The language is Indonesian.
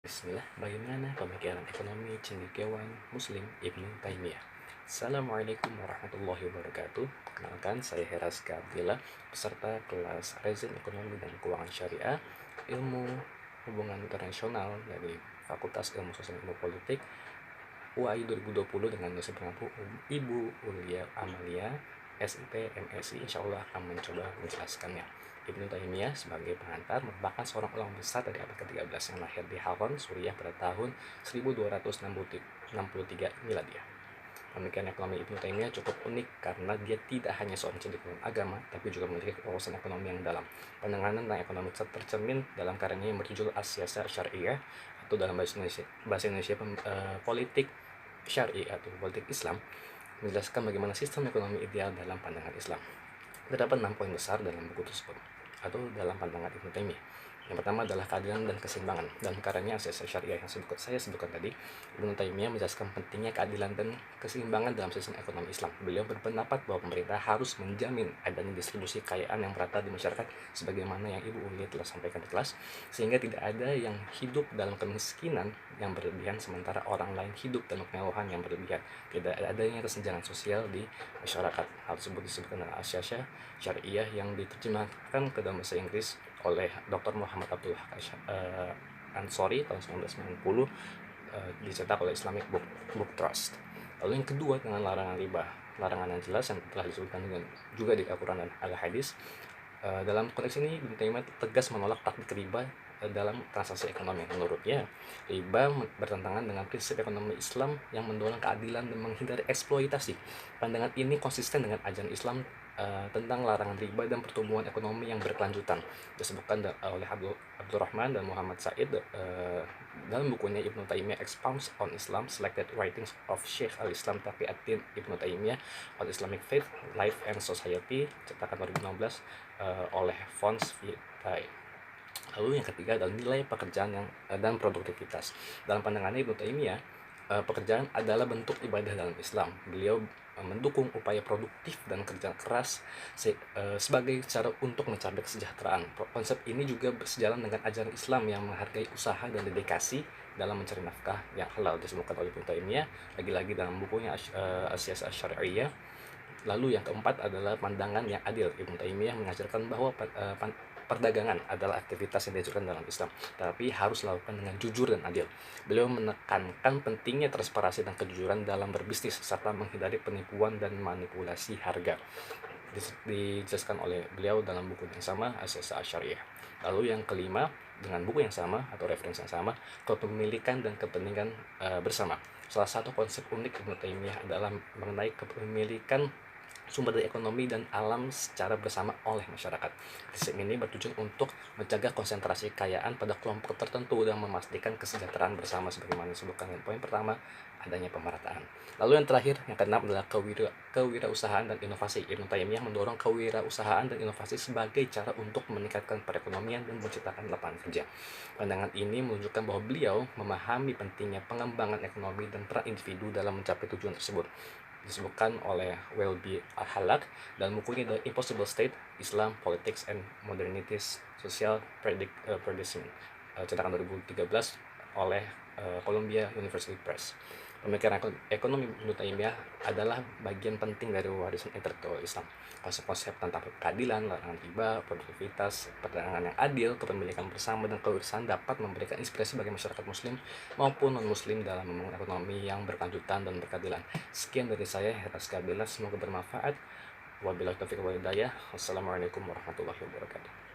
Bismillah, bagaimana pemikiran ekonomi cendekiawan Muslim Ibnu Taimiyah? Assalamualaikum warahmatullahi wabarakatuh. Kenalkan, saya Heraska Abdillah, peserta kelas Rezim Ekonomi dan Keuangan Syariah, Ilmu Hubungan Internasional dari Fakultas Ilmu Sosial Ilmu Politik, UAI 2020 dengan dosen pengampu Ibu Ulia Amalia, SIP MSI. Insya Allah akan mencoba menjelaskannya. Ibnu Taimiyah sebagai pengantar merupakan seorang ulama besar dari abad ke-13 yang lahir di Haran, Suriah pada tahun 1263 Miladiah. Pemikiran ekonomi Ibnu Taimiyah cukup unik karena dia tidak hanya seorang cendekiawan agama, tapi juga memiliki wawasan ekonomi yang dalam. Pandangan tentang ekonomi tercermin dalam karyanya yang berjudul As-Siyasah Syariah, atau dalam bahasa Indonesia politik syari atau politik Islam, menjelaskan bagaimana sistem ekonomi ideal dalam pandangan Islam. Terdapat 6 poin besar dalam buku tersebut atau dalam pandangan Ibnu Taimiyah. Yang pertama adalah keadilan dan keseimbangan. Dalam karyanya As-Siyasah Syariah yang saya sebutkan tadi, Ibnu Taimiyah menjelaskan pentingnya keadilan dan keseimbangan dalam sistem ekonomi Islam. Beliau berpendapat bahwa pemerintah harus menjamin adanya distribusi kekayaan yang merata di masyarakat sebagaimana yang Ibu Uli telah sampaikan di kelas, sehingga tidak ada yang hidup dalam kemiskinan yang berlebihan sementara orang lain hidup dalam kemewahan yang berlebihan. Tidak adanya kesenjangan sosial di masyarakat. Hal tersebut disebutkan dalam As-Siyasah Syariah yang diterjemahkan ke dalam bahasa Inggris oleh Dr. Muhammad Abdullah Ansori tahun 1990, dicetak oleh Islamic Book Trust. Lalu yang kedua dengan larangan riba, larangan yang jelas yang telah disebutkan juga di Al-Quran dan Al-Hadis. Dalam konteks ini Ibnu Taimiyah tegas menolak praktik riba dalam transaksi ekonomi. Menurutnya, riba bertentangan dengan prinsip ekonomi Islam yang mendorong keadilan dan menghindari eksploitasi. Pandangan ini konsisten dengan ajaran Islam tentang larangan riba dan pertumbuhan ekonomi yang berkelanjutan, disebutkan oleh Abdurrahman dan Muhammad Said dalam bukunya Ibnu Taimiyah Expounds on Islam, Selected Writings of Sheikh al-Islam Taqiyuddin Ibnu Taimiyah on Islamic Faith, Life and Society, cetakan 2016 oleh Fons Vitae. Lalu yang ketiga adalah nilai pekerjaan dan produktivitas. Dalam pandangannya Ibnu Taimiyah, pekerjaan adalah bentuk ibadah dalam Islam. Beliau mendukung upaya produktif dan kerja keras sebagai cara untuk mencapai kesejahteraan. Konsep ini juga bersejalan dengan ajaran Islam yang menghargai usaha dan dedikasi dalam mencari nafkah yang halal, disebutkan oleh Ibnu Taimiyah lagi-lagi dalam bukunya As-Siyasah Syariah. Lalu yang keempat adalah pandangan yang adil. Ibnu Taimiyah mengajarkan bahwa perdagangan adalah aktivitas yang diajarkan dalam Islam, tapi harus dilakukan dengan jujur dan adil. Beliau menekankan pentingnya transparansi dan kejujuran dalam berbisnis serta menghindari penipuan dan manipulasi harga. Dijelaskan oleh beliau dalam buku yang sama, As-Siyasah Syariah. Lalu yang kelima, dengan buku yang sama atau referensi yang sama, kepemilikan dan kepentingan bersama. Salah satu konsep unik Ibnu Taimiyah adalah mengenai kepemilikan sumber daya ekonomi dan alam secara bersama oleh masyarakat. Prinsip ini bertujuan untuk menjaga konsentrasi kekayaan pada kelompok tertentu dan memastikan kesejahteraan bersama sebagaimana disebutkan di poin pertama, adanya pemerataan. Lalu yang terakhir, yang keenam adalah kewirausahaan dan inovasi. Ibnu Taimiyah mendorong kewirausahaan dan inovasi sebagai cara untuk meningkatkan perekonomian dan menciptakan lapangan kerja. Pandangan ini menunjukkan bahwa beliau memahami pentingnya pengembangan ekonomi dan peran individu dalam mencapai tujuan tersebut, disebutkan oleh Welby Al-Halak dan bukunya The Impossible State, Islam, Politics and Modernity's Social Predicament, cetakan 2013 oleh Columbia University Press. Pemikiran ekonomi Ibnu Taimiyah adalah bagian penting dari warisan intelektual Islam. Konsep-konsep tentang keadilan, larangan riba, produktivitas, perdagangan yang adil, kepemilikan bersama, dan kewirausahaan dapat memberikan inspirasi bagi masyarakat Muslim maupun non-Muslim dalam membangun ekonomi yang berkelanjutan dan berkeadilan. Sekian dari saya, Heraska Abdillah, semoga bermanfaat. Wabillahi taufiq wal hidayah. Wassalamualaikum warahmatullahi wabarakatuh.